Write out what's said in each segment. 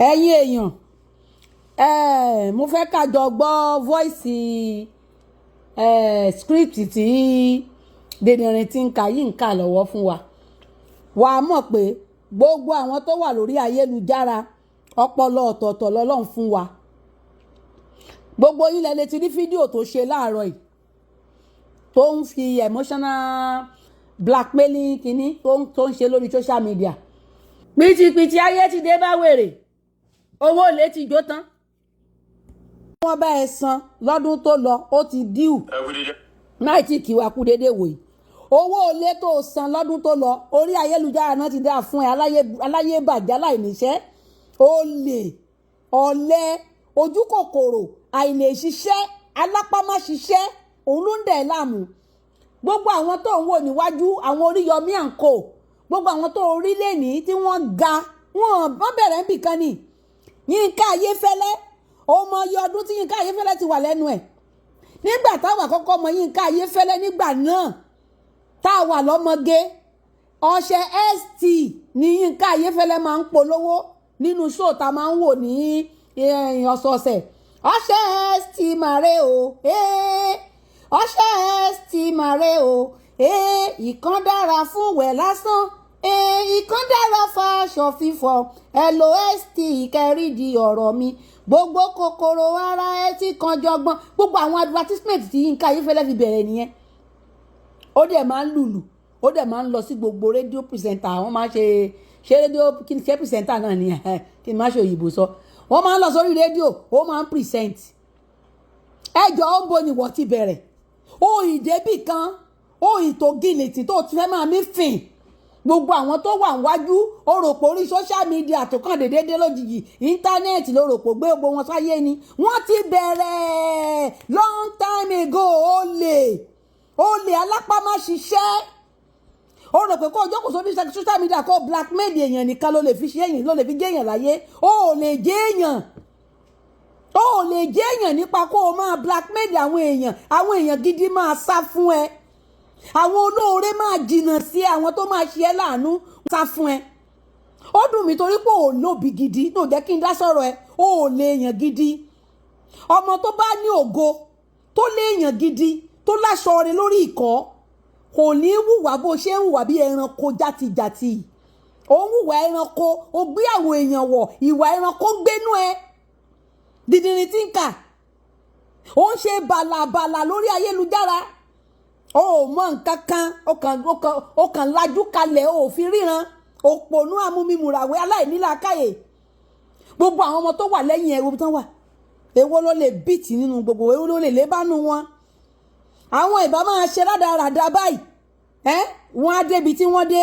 ẹ̀yin èèyàn mo fẹ́ ká jọ gbọ́ voice script tí dènìrín tí ń kà yìí ń kà lọ́wọ́ fún wa wà á mọ̀ pé gbogbo àwọn tó wà lórí ayélujára ọpọlọ ọ̀tọ̀ọ̀tọ̀ lọ́lọ́run fún wa gbogbo yín lẹ ti rí fídíò tó ṣe láàárọ̀ yìí tó ń fi emotional blackmailing kínní tó ń ṣe lórí social media pìtìpìtì ayé ti dé bá wèrè owó olè ti jó tán wọ́n bá ẹ san lọ́dún tó lọ ó ti díù náà tí kì wá kú déédéé wòye owó olè tó san lọ́dún tó lọ orí ayélujára náà ti dá fún ẹ aláyé bàjẹ́ aláìníṣẹ́ olè ọ̀lẹ ojú kòkòrò àìlè ṣiṣẹ́ alápámáṣiṣẹ́ òun ló ń dẹ̀ láàmú gbogbo àwọn tó ń wò níwájú àwọn Oríyọmí àǹkó gbogbo àwọn tó rí lẹ́ni tí wọ́n ga wọ́n bẹ̀rẹ̀ ń bìkan ni Yínká Ayéfẹ́lẹ́ ọmọ iye ọdún tí Yínká Ayéfẹ́lẹ́ ti wà lẹ́nu ẹ̀ nígbà táwa kọ́kọ́ mọ Yínká Ayéfẹ́lẹ́ nígbà náà táwa lọ́mọge ọṣẹ st ní Yínká Ayéfẹ́lẹ́ máa ń polówó nínú ṣóò tá a máa ń wò ní ọ̀sọ̀ọ̀sẹ̀ ọṣẹ st màrè o ọṣẹ st màrè o ìkan dára fún wẹ̀ lásán ìkan dára fáṣọ fífọ̀ ẹ̀lò st kẹrìndì ọ̀rọ̀ mi gbogbo kòkòrò ara ẹ ti kan jọgbọ́n gbogbo àwọn advertisement tí Yínká Ayéfẹ́lẹ́ fi bẹ̀rẹ̀ nìyẹn ó dẹ̀ máa ń lùlù ó dẹ̀ máa ń lọ sí gbogbo rédíò pìrìsẹ́ńtà wọ́n máa ṣe rédíò kí ni ṣe pìrìsẹ́ńtà náà nìyẹn kí ni má ṣe òyìnbó sọ wọ́n máa ń lọ sórí rédíò ó máa ń pìrìsẹ́ǹt ẹjọ́ ó ń bo nìwọ̀ ti bẹ̀rẹ̀ ó ìdébì kan ó ìtò gìlìtì tó ti fẹ́ máa mí fìn gbogbo àwọn tó wà níwájú ó rò pé orí social media tó kàn déédéé lójijì íńtánẹ́ẹ̀tì ló rò pé gbé gbogbo wọn sáyé ni wọ́n ti bẹ̀rẹ̀ long time ago olè alápámáṣiṣẹ́ ó rò pé kó o jókòó sórí social media kó blackmail èèyàn nìkan ló lè fi ṣe èèyàn ló lè fi jẹ́ èèyàn láyé ó lè jẹ́ èèyàn nípa kó o máa blackmail àwọn èèyàn gidi máa sá fún ẹ àwọn olóore máa jìnnà sí àwọn tó máa ṣe ẹ́ láàánú sá fún ẹ ó dùn mí torí pé ò lóbi gidi tó jẹ́ kí n dá sọ̀rọ̀ ẹ ó lè èèyàn gidi ọmọ tó bá ní ògo tó lè èèyàn gidi tó láṣọ rẹ lórí ìkọ́ kò ní wùwà bó ṣe ń wùwà bí ẹranko játijàti ó ń wùwà ẹranko ó gbé àwọn èèyàn wọ̀ ìwà ẹranko gbénú ẹ dìdìrín tí ń kà ó ń ṣe bàlàbàlà lórí ayélujára ó mọ nǹkan kan ó kàn lajú kalẹ̀ ó fi ríran òpònú amúmimùràwé aláìnílàákàyè gbogbo àwọn ọmọ tó wà lẹ́yìn ẹ̀rọ tán wà èwo ló lè bìtì nínú gbogbo èwo ló lè lébánu wọn àwọn ìbá máa ṣe rádaràda báyìí wọ́n á débi tí wọ́n dé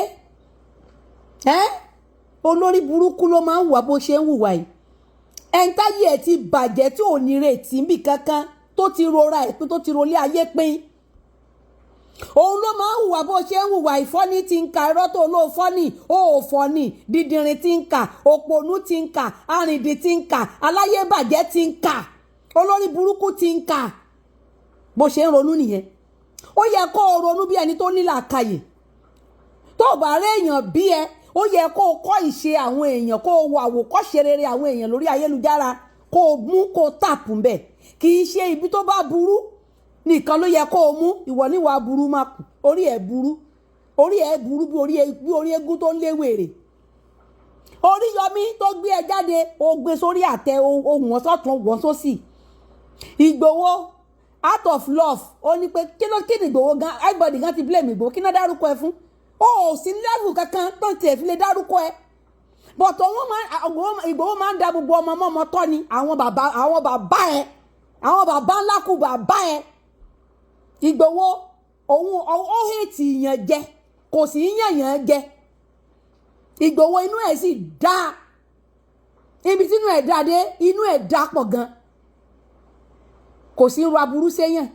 olórí burúkú ló máa ń hùwà bó ṣe ń hùwà yìí ẹ̀ńtáyé ẹ̀ ti bàjẹ́ tí ò ní retí níbì kankan tó ti rora ìpín tó ti rolé ayé pín òun ló máa ń hùwà bó ṣe ń hùwà ìfọ́ní tí ń ka irọ́ tó lóò fọ́ní ó fọ́ní dídìrín tí ń kà òpònú tí ń kà arìndìn tí ń kà aláyébàjẹ́ tí ń kà olórí burúkú tí ń kà bó ṣe ń ronú nìyẹn ó yẹ kó o ronú bí ẹni tó ní làákàyè tó bá rí èèyàn bí ẹ ó yẹ kó o kọ́ ìṣe àwọn èèyàn kó o wo àwòkọ́ṣe rere àwọn èèyàn lórí ayélujára kó o mú kó o tàpù ń bẹ̀ kì í ṣe ibi tó bá burú nìkan ló yẹ kó o mú ìwọ níwà burú má kù orí ẹ burú bí orí eégún tó ń léwèrè Oríyọmí tó gbé ẹ jáde ó gbé sórí àtẹ ohun wọn sọ́tún wọn sósì Ìgbòho out of love ó ní pé kí ni Ìgbòho gan everybody gan ti blame Ìgbòho kí náà dárúkọ ẹ fún ó sì ní level kankan tó ń tiẹ̀ fi lè dárúkọ ẹ bọ̀tọ̀ Ìgbòho máa ń da gbogbo ọmọ tọ́ ni àwọn bàbá ńlá kù bàbá ẹ Ìgbòho òun ó hètì ìyàn jẹ kò sí yànyàn jẹ Ìgbòho inú ẹ̀ sì dá ibi tí inú ẹ̀ dá dé inú ẹ̀ dá pọ̀ gan kò sí ru aburú séyàn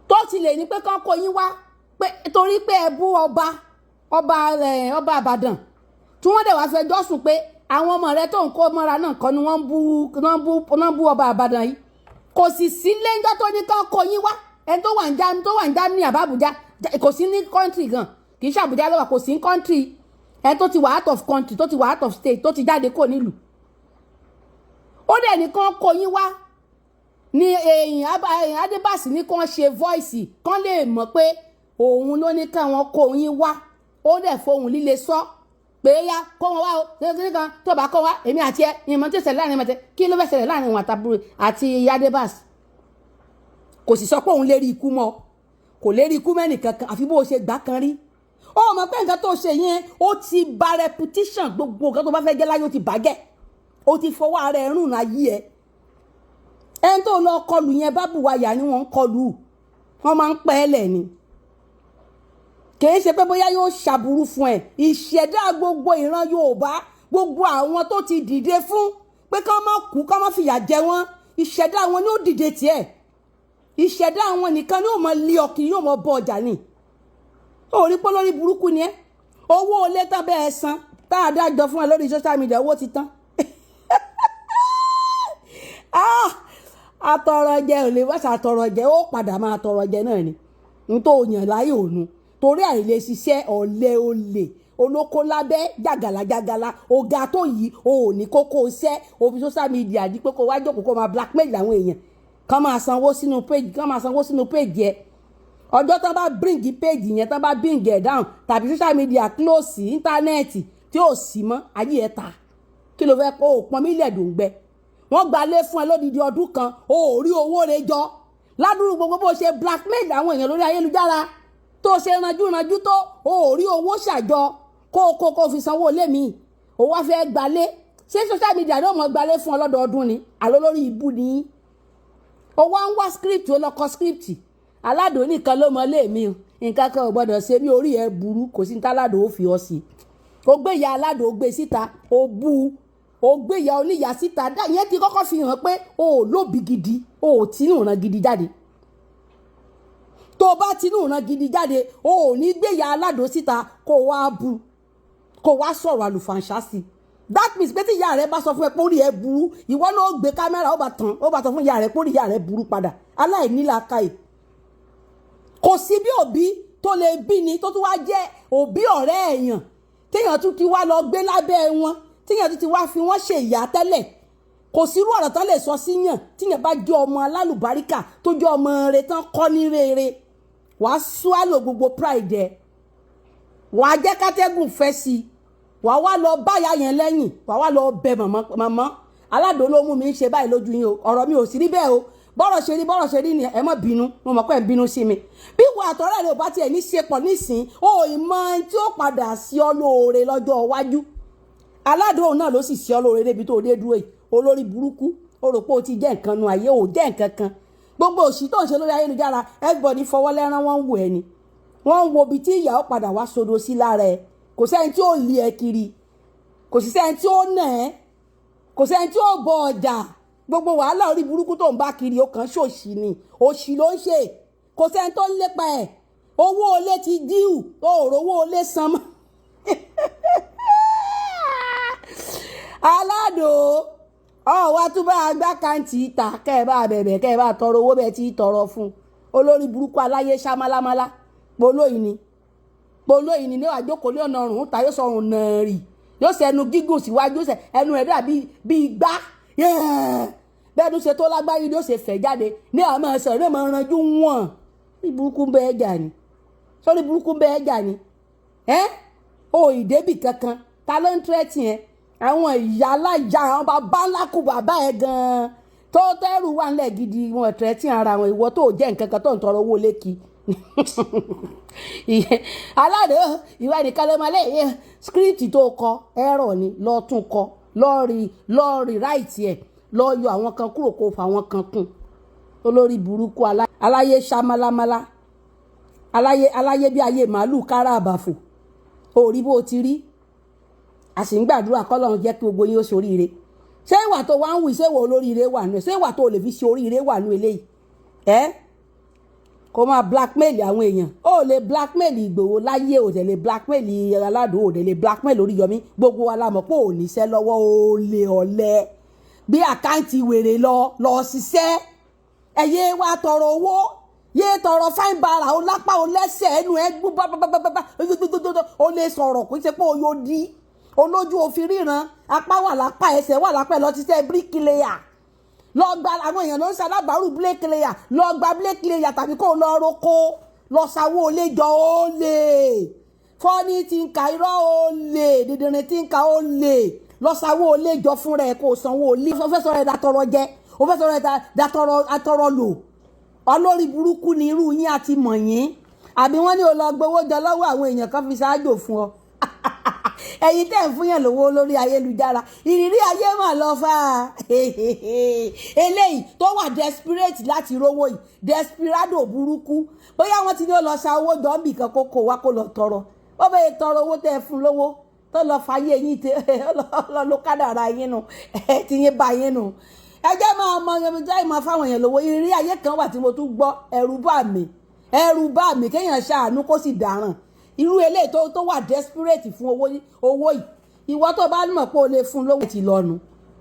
tó ti lè ní pé kán kó yín wá pé torí pé ẹ bú ọba Ìbàdàn tí wọ́n dẹ̀ wá fẹjọ́ sùn pé àwọn ọmọ rẹ tó ń kó mọ́ra náà kọ́ ni wọ́n ń bú ọba Ìbàdàn yìí kò sì sí lẹ́jọ́ tó ní kán kó yín wá ẹni tó wà ń Germany àbá Àbújá kò sí ní kọ́ńtì gan kì í ṣe Àbújá lọ́wọ́ kò sí ní kọ́ńtì ẹ tó ti wà out of country tó ti wà out of state tó ti jáde kó nílùú ó dẹ̀ nìkan kó yín wá ní Eyin Adébàsí ní kàn ṣe voice kàn lè mọ̀ pé òun ló ní káwọn kó yín wá ó dẹ̀ fohùn líle sọ pé yá kó wọn wá o ṣe kan tó bá kó wá èmi àti ẹ ìmọ̀ tí ó ṣẹlẹ̀ láàrin mọ̀tẹ́ kí ló fẹ́ ṣẹlẹ̀ láàrin òun àti Adébàsí kò sì sọ pé òun lérí ikú mọ́ kò lérí ikú mẹ́nìkankan àfi bó o ṣe gbà kan rí ó mọ̀ pé nǹkan tó ṣe yẹn ó ti ba reputation gbogbo nǹkan tó bá fẹ́ jẹ́ láyé ó ti bàjẹ́ ó ti fọwọ́ ara ẹ̀ rùn láyé ẹ̀ ẹni tó lọ kọlù yẹn bábù wáyà ni wọ́n ń kọlù wọ́n máa ń pẹ́ ẹ́ lẹ̀ ni kìí ṣe pé bóyá yóò ṣàbùrú fún ẹ ìṣẹ̀dá gbogbo ìran Yorùbá gbogbo àwọn tó ti dìde fún pé kán má kú kán má fìyà jẹ wọ́n ìṣẹ̀dá wọn ni ó dìde tiẹ̀ ìṣẹ̀dá wọn nìkan ni ó mọ lé ọkì yóò mọ bọ ọjà ni ó rí pé lórí burúkú ni ẹ owó olé tán bẹ́ẹ̀ san tá a dájọ fún ẹ lórí social media owó ti tán atọrọjẹ ò lè wá ṣàtọrọjẹ ó padà máa tọrọjẹ náà ni nítorí òyàn láyé ònu torí àìlè ṣiṣẹ́ ọ̀lẹ olè olóko lábẹ́ jàgàlàjàgàlà ọ̀gá tó yìí o ò ní kókó iṣẹ́ òfin social media di pé kó wá jókòó kó máa blackmail àwọn èèyàn kán máa sanwó sínú page ẹ ọjọ́ tán bá bring page yẹn tán bá bring ẹ̀ down tàbí social media close íńtánẹ́ẹ̀tì tí ò sí mọ́ ayé ẹ̀ ta kí ló fẹ́ kó o pọn mílíọ̀nù dòǹgbẹ wọ́n gba lé fún ẹ lódidi ọdún kan o ò rí owó rẹ jọ ládùúgbò gbogbo bó ṣe blackmail àwọn èèyàn lórí ayélujára tó ṣe ranjú tó o ò rí owó ṣàjọ kó fi sanwó lé mi o wá fẹ́ gbalé ṣé social media ló mọ̀ gbalé fún ọ lọ́dọọdún ni àlọ́ lórí ibú ni o wá ń wá script o lọ kọ script aládùn nìkan ló mọ lé mi o nǹkan kan ò gbọdọ̀ ṣe mí orí ẹ burú kò sí ní táládùn ó fi ọ sí o gbé ìyá aládùn o gbé síta o bú o gbé ìyá oníyà síta ìyẹn ti kọ́kọ́ fi hàn pé o ò lóbi gidi o ò tí ìran gidi jáde tó o bá tinú ìran gidi jáde o ò ní gbé ìyá aládùn síta kó o wá bú kó o wá sọ̀rọ̀ àlùfàǹṣá sí that means pé tí ìyá rẹ bá sọ fún ẹ pé orí ẹ burú ìwọ náà gbé kámẹ́rà ó bá tàn fún ìyá rẹ pé orí ìyá rẹ burú padà aláìnílàákàyè kò sí bí òbí tó lè bí ni tó tún wá jẹ́ òbí ọ̀rẹ́ èèyàn téèyàn tún ti wá lọ gbé lábẹ́ wọn téèyàn tún ti wá fi wọ́n ṣe ìyá tẹ́lẹ̀ kò sí irú ọ̀rọ̀ tán lè sọ síyàn tíyàn bá jẹ́ ọmọ alálùbáríkà tó jẹ́ ọmọ rere tán kọ́ ní rere wàá swallow gbogbo pride ẹ̀ wàá jẹ́ kátẹ́gùn fẹ́ sí i wàá wá lọ báyà yẹn lẹ́yìn wàá wá lọ bẹ màmá aládùn ló mú mi ń ṣe báyìí lójú yín o ọ̀rọ̀ mi ò sí rí bẹ́ẹ̀ o bọ́rọ̀ ṣe rí ni ẹ má bínú mo mọ̀ pé ẹ bínú sí mi bí ìwà àtọ̀rẹ́ rẹ ò bá tiẹ̀ ní ṣe pọ̀ nísìn o ìmọ̀ tí ó padà sí ọ lóore lọ́jọ́ iwájú aládùn òun náà ló sì sí ọ lóore débi tó dé dúró yìí olórí burúkú o rò pé o ti jẹ́ nǹkan nu ayé ò jẹ́ nǹkan kan gbogbo òṣì tó ń ṣe lórí ayélujára everybody fọwọ́ lẹ́rán wọ́n ń wò ẹ́ ni wọ́n ń wo ibi tí ìyà ó padà wá sodo sí lára ẹ kò sẹ́ni tí ó lé ẹ kiri kò sí sẹ́ni tí ó nà ẹ́ kò sẹ́ni tí ó bọ ọjà gbogbo wàhálà orí burúkú tó ń bá kiri ó kàn ṣòṣì ni òṣì ló ń ṣe kò sẹ́ni tó ń lépa ẹ̀ owó olé ti díù òòrò owó olé san mọ́ aládò ọ̀wá tún bá gbá kàǹtì ìta kẹ́ ẹ bá bẹ̀bẹ̀ kẹ́ ẹ bá tọrọ owó bẹ́ẹ̀ tí tọrọ fún olórí burúkú aláyé ṣámálámálá polóyìn ni níwájú jókòó lé ọ̀nà ọ̀run ta yóò sọ̀rùn náà rì yóò ṣe ẹnu gígùn síwájú yóò ṣe ẹnu rẹ̀ dà bíi gbá bẹ́ẹ̀ ló ṣe tó lágbáyé ló ṣe fẹ̀ jáde ní àmọ́ ẹsẹ̀ rẹ̀ máa ranjú wọ̀n ní burúkú ń bẹ ẹ̀jà ni sórí burúkú ń bẹ ẹ̀jà ni o ìdébì kankan ta ló ń tẹ́tì yẹn àwọn ìyá alájà àwọn bàbá ńlá kù bàbá ẹ̀ gan-an tó tẹ́rù wà ńlẹ̀ gidi wọn tẹ́tì ara wọn ìwọ tó jẹ́ nǹkan kan tó ń tọrọ owó lékì aládò ìwà nìkan ló máa lẹ́yìn script tó kọ ẹ̀rọ ni lọ́ọ́ tún kọ lọ́ọ̀rì ráìtì ẹ̀ lọ́ọ́ yọ àwọn kan kúrò kó fa àwọn kan kún olórí burúkú aláyé ṣámálámálá aláyé bí ayé màálù kára àbàfò òrí bó ti rí a sì ń gbàdúrà kọ́lọ́run jẹ́ kí gbogbo yín ó ṣoríire ṣé ìwà tó wá ń wí ṣé ìwà olóríire wà nù ẹ̀ ṣé ìwà tó lè fi ṣe oríire wà nù eléyìí kó máa blackmail àwọn èèyàn ó lè blackmail Ìgbòho láyé ò tẹ̀lé blackmail aládùn ò tẹ̀lé blackmail Oríyọmí gbogbo wa la mọ̀ pé ò níṣẹ́ lọ́wọ́ ó lè ọ̀lẹ bí àkáǹtì wèrè lọ ṣiṣẹ́ ẹ̀yẹ wa tọrọ owó yé tọrọ fine bara ó lápá ó lẹ́sẹ̀ ẹnu ẹ gbú bábábábá ó lè sọ̀rọ̀ kó ṣe pé ó yóò di olójú òfin ríran apá wà lápá ẹsẹ̀ wà lápá ẹ lọ ti ṣe bricklayer lọ gba àwọn èèyàn ló ń ṣalábàárù bricklayer lọ gba bricklayer tàbí kó lọ roko lọ sanwó olè jọ ó lè fọ́ní tí ń ka irọ́ ó lè dìdìrín tí ń ka ó lè lọ sanwó olè jọ fúnra ẹ kó sanwó olè ó fẹ́ sọ̀rọ̀ ẹ̀ dàtọ̀rọ̀ jẹ ó fẹ́ sọ̀rọ̀ ẹ̀ dàtọ̀rọ̀ atọ̀rọ̀ lò olórí burúkú ni irú yín àti mọ̀ yín àbí wọ́n ní o lọ gbowó jọ lọ́wọ́ àwọn èèyàn kan fi ṣáájò fún ọ ẹ̀yin tẹ́ ń fún yàn lówó lórí ayélujára ìrírí ayé mà lọ fà á eléyìí tó wà desperate láti rówó yìí desperado burúkú bóyá wọ́n ti ní ó lọ sa owó jọ níbì kan kó kó wá kó lọ tọrọ ó bẹ́ẹ̀ tọrọ owó tẹ́ fún lówó tó lọ fàyè yín tẹ lọ ló kádàrá yín nù ti yín bá yín nù ẹ jẹ́ máa mọ ẹ̀mí máa fáwọn èèyàn lówó ìrírí ayé kan wà tí mo tún gbọ́ ẹ̀rù bà mí kéèyàn ṣàánú kó sì dáràn irú eléyìí tó wà desperate fún owó yìí ìwọ tó bá mọ̀ pé o lè fún lówó ti lọ́nu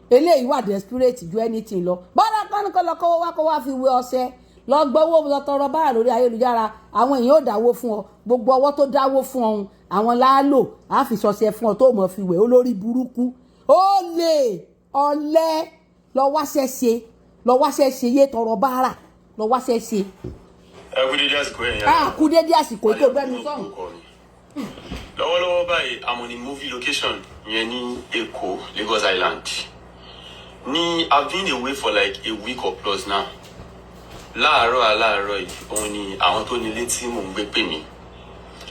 eléyìí wà desperate ju anything lọ bọ́dà kọ́nìkan lọ kó wá fi wé ọṣẹ lọ gbowó lọ tọrọ báyà lórí ayélujára àwọn èèyàn ò dáwó fún ọ gbogbo ọwọ́ tó dáwó fún ọ̀hún àwọn láálò á fi ṣọṣẹ fún ọ tó mọ̀ fi wẹ̀ olórí burúkú ó lè ọ̀lẹ lọ wáṣẹ́ ṣe yé tọrọ báárà lọ wáṣẹ́ ṣe. ẹ kú dédé àsìkò yẹn. kú dédé àsìkò tó gbẹnu sọ̀hún. lọ́wọ́lọ́wọ́ báyìí I'm on a movie location yẹn ní Èkó Lagos Island I've been away for like a week or plus now. láàárọ̀ yìí òun ni àwọn tó nílé tí mò ń gbé pè mí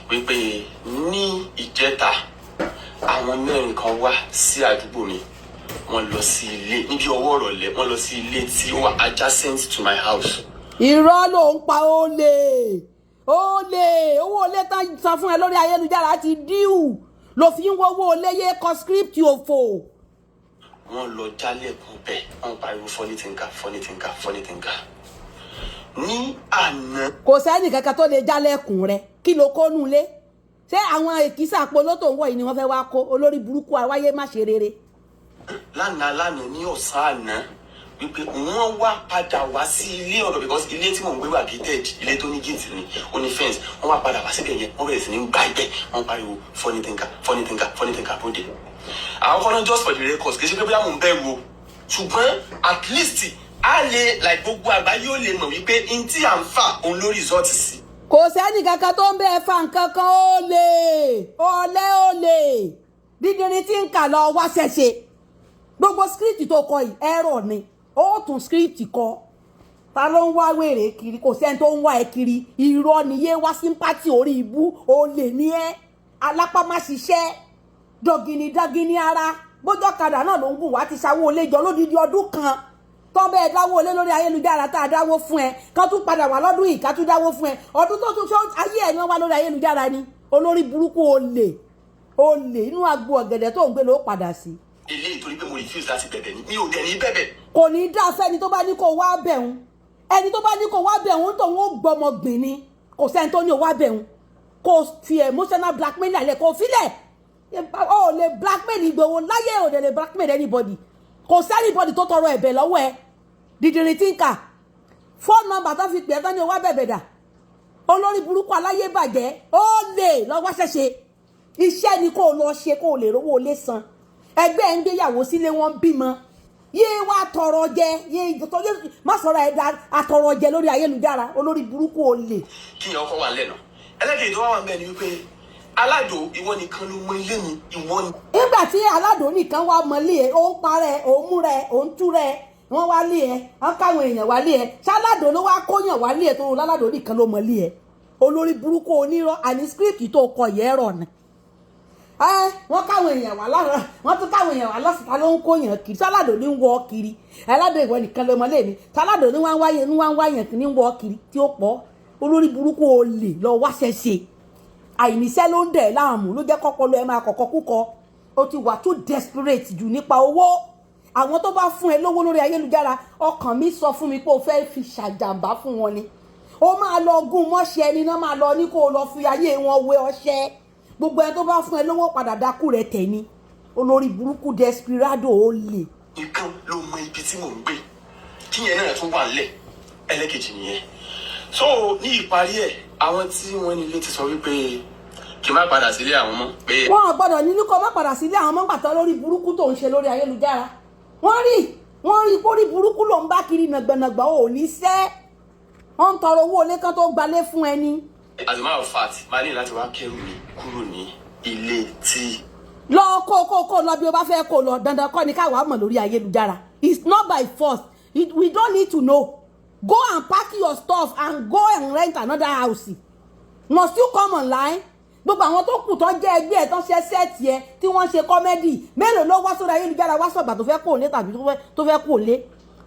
wípé ní ìjẹta àwọn mẹ́rin kan wá sí àdúgbò mi wọ́n lọ sí ilé níbi ọwọ́ ìrọ̀lẹ́ wọ́n lọ sí ilé tí ó wà adjacent to my house. irọ́ ló ń pa owó olè tán san fún ẹ lórí ayélujára ti díù ló fi ń wọ́wọ́ olè yé kọ script òfò. wọ́n lọ jálẹ̀kùn bẹ́ẹ̀ wọ́n pariwo funny thinker. ní àná. kò sẹ́ni kankan tó lè jálẹ̀kùn rẹ kí ló kó nulẹ̀ ṣé àwọn èkìsà polótò ń wọ̀ yìí ni wọ́n fẹ́ wá kó olórí burúkú àwáyé má ṣe rere. lánàá ní ọ̀sán àná wípé wọ́n wá padà wá sí ilé ọ̀dọ̀ because ilé tí mò ń gbé wà gated ilé tó ní gate ni ó ní fence wọ́n wá padà wá síbẹ̀ yẹn wọ́n bẹ̀rẹ̀ sí ní gbá ibẹ̀ wọ́n pariwo funny thinker bóde. àwọn kan náà just for the records kì í ṣe pé bóyá mò ń bẹ̀rù o ṣùgbọ́n at least a lè like gbogbo àgbáyé ó lè mọ̀ wípé n tí à ń fà òun ló result sí. kò sẹ́ni kankan tó ń bẹ́ẹ̀ fa nǹkan kan ó lè dídìrín tí ń kà lọ wá ṣẹ̀ṣẹ̀ gbogbo script tó kọ yìí ẹ̀rọ ni ó tún script kọ ta ló ń wá wèrè kiri kò sẹ́ni tó ń wá ẹ kiri irọ́ niyé wá sympathy orí ibú olè ní ẹ alápámáṣiṣẹ́ dọ̀gìnì ara bójọ́ kadà náà ló ń gùn wá ti ṣàwó olè jọ lódìdí ọdún kan tó bẹ́ẹ̀ dáwó olè lórí ayélujára tá a dáwó fún ẹ ká tún padà wá lọ́dún yìí ká tún dáwó fún ẹ ọdún tó tún ṣọ́ ayé ẹ̀ ni wọ́n wá lórí ayélujára ni olórí burúkú olè inú agbo ọ̀gẹ̀dẹ̀ tó ń gbé ló padà sí. ilé ìtorí pé mo refuse láti bẹ̀bẹ̀ ni mi ò dẹ̀ ní bẹ̀bẹ̀. kò ní dá fẹ́ni tó bá ní kó wá bẹ̀hún ẹni tó bá ní kó wá bẹ̀hún tó ń gbọmọ gbìn ni kò sẹ́ni tó ní ó wá bẹ̀hún kò fi emotional blackmail lẹ̀ kò filẹ̀ ó lè blackmail Ìgbòho láyé ò lè blackmail anybody kò sí anybody tó tọrọ ẹ̀bẹ̀ lọ́wọ́ ẹ dìdìrín tí ń kà phone number tó fi pè é tán ní ó wá bẹ̀bẹ̀ dà olórí burúkú aláyé bàjẹ́ ó lè lọ́wọ́ ṣẹ̀ṣẹ̀ iṣẹ́ ni kó lọ ṣe kó lè rówó lé san ẹgbẹ́ ń gbéyàwó sílé wọn bímọ yéé wá tọrọ jẹ yéé má sọ̀rọ̀ ẹ̀dá àtọrọ jẹ lórí ayélujára olórí burúkú olè. kí ni ọkọ wà lẹ́nu ẹlẹ́kẹ̀ẹ́ tó wá wà ń bẹ̀ ni wípé aládò ìwọ nìkan ló mọ ilé mi ìwọ ni. nígbà tí aládò nìkan wá mọ ilé ẹ ó ń parẹ́ ó ń múra ẹ ó ń túra ẹ wọ́n wá lé ẹ wọ́n káwọn èèyàn wá lé ẹ ṣáládò ló wá kóyàn wá lé ẹ tó rò láládò nìkan ló mọ ilé ẹ olórí burúkú onírọ́ àní script tó kọ yẹ ẹ̀rọ ni. wọ́n káwọn èèyàn wá lára wọ́n tún káwọn èèyàn wá lọ́sìta ló ń kóyàn kiri ṣáládò ní ń wọ́ kiri aládò ìwọ nìkan ló mọ ilé mi ṣáládò ní wọ́n wáyàn ní ń wọ́ kiri tí ó pọ̀ olórí burúkú olè lọ wá ṣẹ̀ṣẹ̀ àìníṣẹ́ ló ń dẹ̀ láàmú ló jẹ́ kọ́kọ́ lọ ẹ máa kọ̀kọ́ kúkọ ó ti wà too desperate jù nípa owó àwọn tó bá fún ẹ lówó lórí ayélujára ọkàn mi sọ fún mi pé o fẹ́ fi ṣàjàmbá fún wọn ni ó máa lọ gún mọ́ṣẹ́ ẹni náà máa lọ ní kó o lọ fi ayé wọn wé ọṣẹ gbogbo ẹ tó bá fún ẹ lówó padà dákú rẹ tẹ̀ ni olórí burúkú desperado ó lè. nǹkan ló mọ ibi tí mò ń gbé kíyẹn náà tún wà nílẹ̀ ẹlẹ́kejì nìyẹn so ní ìparí ẹ̀ àwọn tí wọ́n nílé ti sọ wípé kí n má padà sílé àwọn mọ́ pé. wọn ò gbọ́dọ̀ ní kó má padà sílé àwọn ọmọ gbàtọ́ lórí burúkú tó ń ṣe lórí ayélujára wọ́n rí kórí burúkú ló ń bá kiri nàgbànàgbà ò ní sẹ́ wọ́n ń tọrọ owó ilé kan tó gbalé fún ẹni. as a matter of fact máa ní láti wá kẹrù mi kúrò ní ilé tí. lọ kó lọ bí o bá fẹ́ kó lọ dandan kọ́ ni káwa mọ̀ lórí ayélujára it's not by force we don't need to know go and pack your stuff and go and rent another house must you come online gbogbo àwọn tó kù tó jẹ́ ẹgbẹ́ ẹ̀ tó ṣe sẹ́ẹ̀tì ẹ tí wọ́n ṣe kọ́mẹ́dì mélòó ló wá sórí ayélujára wá sọ̀gbà tó fẹ́ kó lé tàbí tó fẹ́ kó lé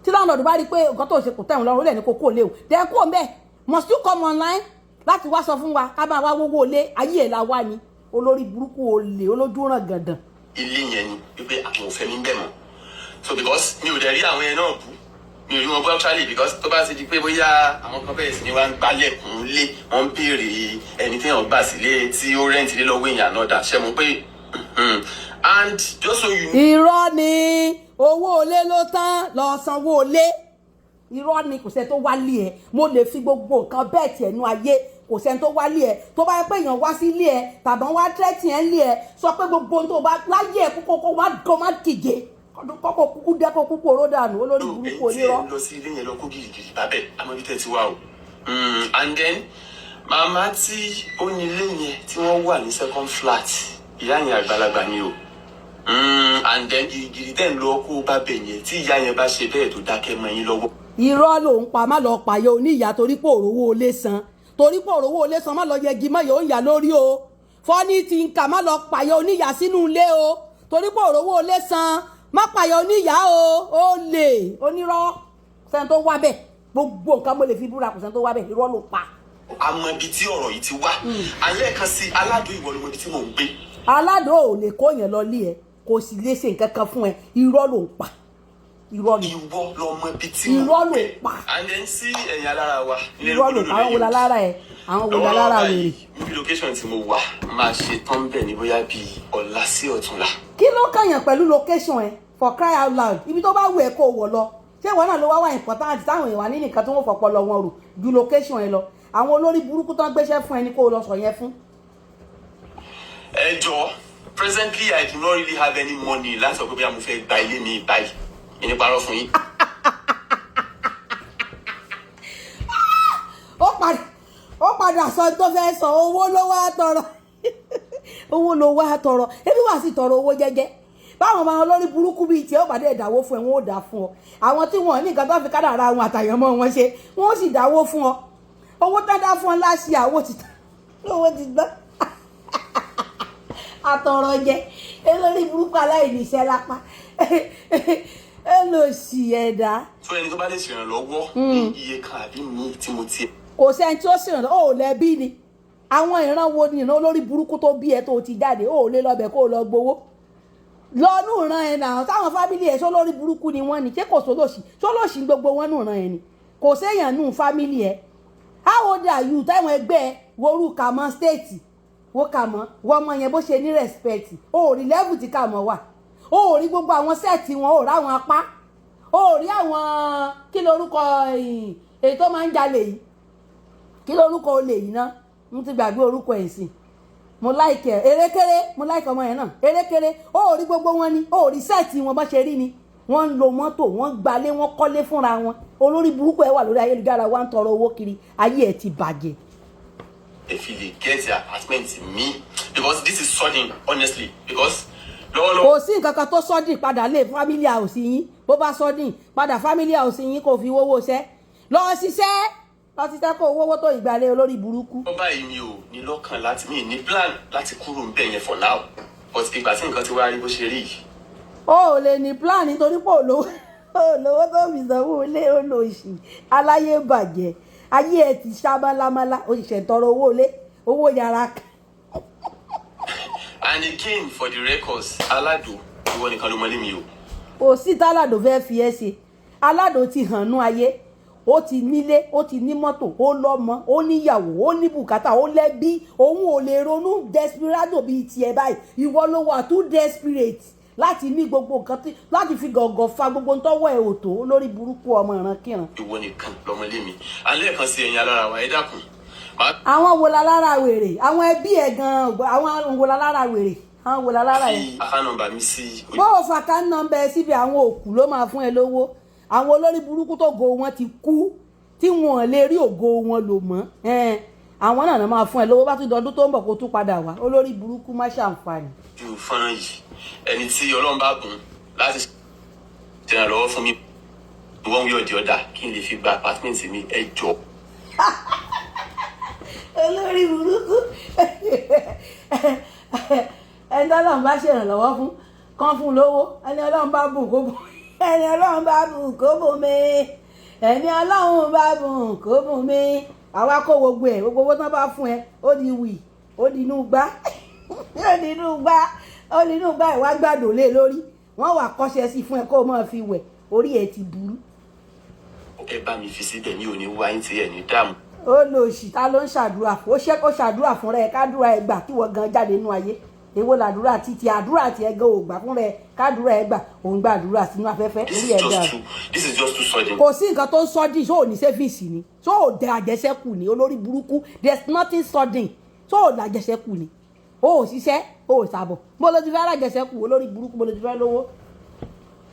tí láńlọ́ọ̀dù bá rí pé nǹkan tó ṣe kò tẹ̀wọ̀n lọ́rùn lẹ́ni kó kó lé o dẹ̀ kó mbẹ́ must you come online láti wá sọ fún wa ká máa wá wówó lé ayé ẹ̀ la wá ni olórí burúkú olè olójú ràn gàdàn. ilé yẹn ni wípé àwọn ò fẹ́ mi bẹ̀ mọ́ so because mi ò dẹ̀ rí àwọn yẹn náà bú mi ò rí wọn bú actually because tó bá ti di pé bóyá àwọn kan bẹ̀rẹ̀ sí ni wá ń gbálẹ̀kùn lé wọ́n ń béèrè ẹni tí wọ́n gbà sílé tí ó rẹ́ǹtì lé lọ́wọ́ èèyàn náà dà ṣe mọ̀ pé and just so you know. irọ́ ni owó olé ló tán lọ sanwó olé irọ́ ni kò sẹ́ni tó wálé ẹ̀ mo lè fi gbogbo nǹkan bẹ́ẹ̀ tiẹ̀ nú ayé kò sẹ́ni tó wálé ẹ̀ tó bá yẹ pé èèyàn wá sílé ẹ̀ tàbí wọ́n wá tẹ́tì ẹ̀ ńlé ẹ̀ sọ pé gbogbo ohun tó bá láyé ẹ̀ kó má kìje kọ́kọ́ kúkú dẹ́kọ̀ kúkú oró dànù olórí burúkú onírọ́. ẹ lọ sí ilé yẹn lọ kó gìrìgìrì bàbẹ́ amọ̀bí tẹ̀ ti wá o and then màmá tí ó ní ilé yẹn tí wọ́n wà ní second flat ìyá yẹn àgbàlagbà ni o and then gìrìgìrì tẹ̀ ń lọ kó bá bẹ̀ yẹn tí ìyá yẹn bá ṣe bẹ́ẹ̀ tó dákẹ́ mọ́ yín lọ́wọ́. irọ́ ló ń pa má lọ pààyọ oníyà torí pé òrówó olé san má lọ yẹgi mọ́ yóò ń yà lórí o fọ́ní ti ń kà má lọ pààyọ oníyà sínú ilé o torí pé òrówó olé san má pààyọ oníyà o ó lè onírọ́ sẹ́ni tó wá bẹ̀ gbogbo nǹkan mo lè fi búra kò sẹ́ni tó wá bẹ̀ irọ́ ló pa. àmọ́ ibi tí ọ̀rọ̀ yìí ti wá alẹ́ kan sí aládùn ìwọ ni mo ibi tí mò ń gbé. aládùn ò lè kó yẹn lọ lé ẹ kò sì lè ṣe nǹkan kan fún ẹ irọ́ ló ń pa irọ́ ni ìwọ lọmọ ibi tí mò ń gbé irọ́ ló pa and then sí ẹ̀yìn alára wa. irọ́ ló pa àwọn wòlá lára ẹ àwọn wòlá lára wèrè. níbi location tí mo wà máa ṣe tán bẹ́ẹ̀ ní bóyá bíi ọ̀la sí ọ̀túnla. kí ló kàyàn pẹ̀lú location ẹ for cry out loud ibi tó bá wù ẹ́ kó wọ̀ lọ ṣé ìwọ náà ló wá wá important táwọn èèyàn wà ní nìkan tó ń fọpọ lọ wọn rò ju location ẹ lọ àwọn olórí burúkú tó ń gbéṣẹ́ fún ẹni kó lọ sọ yẹn fún. ẹ jọ̀ọ́ presently I do not really have any money láti sọ pé bí a mo fẹ́ gba ilé mi báyìí ìní parọ́ fún yín. ó padà sọ tó fẹ́ sọ owó ló wá tọrọ owó ló wá tọrọ ebi wà sí tọrọ owó jẹ́jẹ́ báwọn ọmọ olórí burúkú bíi tiẹ̀ ó bá dé dáwó fún ẹ wọn ó dá fún ọ àwọn tí wọn ní nǹkan tó fi kádàrá wọn àtàyànmọ́ wọn ṣe wọn ó sì dáwó fún ọ owó tó dá fún ọ láṣìí owó ti gbọ́ atoroje olórí burúkú aláìníṣẹ́ lápá ẹ lọ sí ẹ̀dá. fún ẹni tó bá lè ṣèrànlọ́wọ́ ní iye kan àbí mi tí mo tiẹ̀. kò sẹ́ni tí ó ṣèrànlọ́wọ́ ò lẹ́bí ni àwọn ìran wo ni ìran olórí burúkú tó bí ẹ tó ti jáde ó lè lọ bẹ̀ kó lọ gbowó lọ́nù ìran ẹ̀ náà táwọn fámìlì ẹ̀ sólórí burúkú ni wọ́n ní ṣé kò sólòṣì gbogbo wọn nù ìran ẹ̀ ni kò séèyàn nù fámìlì ẹ̀ how old are you táwọn ẹgbẹ́ ẹ worú kàmọ́ stéètì wo kàmọ́ wọ́n ọmọ yẹn bó ṣe ní respect ó rí level tí kàmọ́ wà ó rí gbogbo àwọn sẹ́ẹ̀tì wọn ó ráwọn apá ó rí àwọn kí lorúkọ èyí tó máa ń jalè yìí kí lorúkọ olè yìí ná mo ti gbàgbé orúkọ ẹ̀ sìn mo like erékéré mo like ọmọ yẹn náà erékéré ó rí gbogbo wọn ni ó rí sẹ́ẹ̀tì wọn bá ṣe rí ni wọ́n ń lo mọ́tò wọ́n gbalé wọ́n kọ́lé fúnra wọn olórí burúkú ẹ̀ wà lórí ayélujára wá ń tọrọ owó kiri ayé ẹ̀ ti bàjẹ́. if you dey get your apartment me because this is sudden honestly because kò sí nǹkan kan tó sọ́dìn padà lé family house yín bó bá sọ́dìn padà family house yín kò fi wówó ṣẹ́ lọ ṣiṣẹ́ kó owó tó ìgbàlẹ̀ olórí burúkú. wọ́n báyìí mi ò ní lọ́kàn láti mi ní plan láti kúrò ń bẹ̀ yẹn for now but ìgbà tí nǹkan ti wá rí bó ṣe rí yìí. o ò lè ní plan nítorí pé olówó tó fi sanwó ilé olóòṣì aláyé bàjẹ́ ayé ẹ ti ṣá málámálá o sì ṣe tọrọ owó ilé owó yàrá kan. and again for the records aládùn ìwọ nìkan ló mọlé mi o. kò sí táládò fẹ́ fi ẹ́ ṣe aládò ti hàn nú ayé ó ti nílé ó ti ní mọ́tò ó lọ́mọ ó níyàwó ó ní bùkátà ó lẹ́bí òun ò lè ronú desperado bíi tiẹ̀ báyìí ìwọ ló wà too desperate láti ní gbogbo nǹkan tí láti fi gọ̀gọ̀ fa gbogbo ntọ́wọ́ ẹ̀ òtò olórí burúkú ọmọ ìrankíran. ìwọ nìkan lọmọlé mi alẹ́ kan sí ẹ̀yin alára wa ẹ dákun. àwọn wo la lára wèrè àwọn ẹbí ẹ̀ gan-an àwọn wo la lára wèrè àwọn wo la lára ẹ̀. fi àká nọ́mbà mi sí. bó o fa ká nọ́mbà ẹ síbi àwọn òkú ló máa fún ẹ lówó àwọn olórí burúkú tó go wọn ti kú tí wọn lè rí ògo wọn lò mọ́ àwọn náà máa fún ẹ lówó bá tún dọdún tó ń bọ̀ kó tún padà wá olórí burúkú má ṣàǹfààní. ju fọ́nrán yìí ẹni tí Ọlọ́run bá bùn láti ṣèrànlọ́wọ́ fún mi wọ́n wí ọ̀dì ọ̀dà kí n lè fi gba apátmẹ́ǹtì mi ẹ jọ. olórí burúkú ẹni Ọlọ́run bá ṣèrànlọ́wọ́ fún kán fún lówó ẹni Ọlọ́run bá bùn kó bùn ẹni Ọlọ́run bá bùn kó bùn mi ẹni Ọlọ́run bá bùn kó bùn mi àwa kó gbogbo ẹ̀ gbogbo owó tán bá fún ẹ ó di wì ó di inú gbá ó di inú gbá ó di inú gbá ìwà gbàdò lé lórí wọ́n wà kọ́ṣẹ́ sí fún ẹ kó o máa fi wẹ̀ orí ẹ ti burú. ẹ bá mi fi síbẹ̀ ní òní wáyé tí ẹ̀ ní dààmú. ó lo òṣì ta ló ń ṣàdúrà fún ó ṣe kó ṣàdúrà fúnra ẹ kádúrà ẹ gbà kí wọ́n gan jáde nínú ayé èwo làdúrà títí àdúrà tí ẹ gan ò gbà fúnra ẹ kádúrà ẹ gbà òun gbàdúrà sínú afẹ́fẹ́ orí ẹ dáa. this is just too sudden. kò sí nǹkan tó ń sọ́dí ṣó ò ní sẹ́fíìsì ni ṣó ò dẹ àjẹsẹ́kù ni olórí burúkú there is nothing sudden ṣó ò dẹ àjẹsẹ́kù ni ó ò ṣiṣẹ́ ó ò sàbọ̀ bó ló ti fẹ́ àjẹsẹ́kù olórí burúkú bó ló ti fẹ́ lówó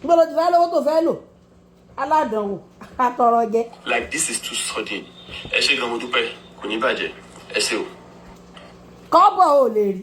bó ló ti fẹ́ lówó tó fẹ́ lò aládànwò atoroje. like this is too sudden ẹ ṣé gan mo dúpẹ́ kò ní bàjẹ́ ẹ ṣé o. kọ́bọ̀ ò lè rí.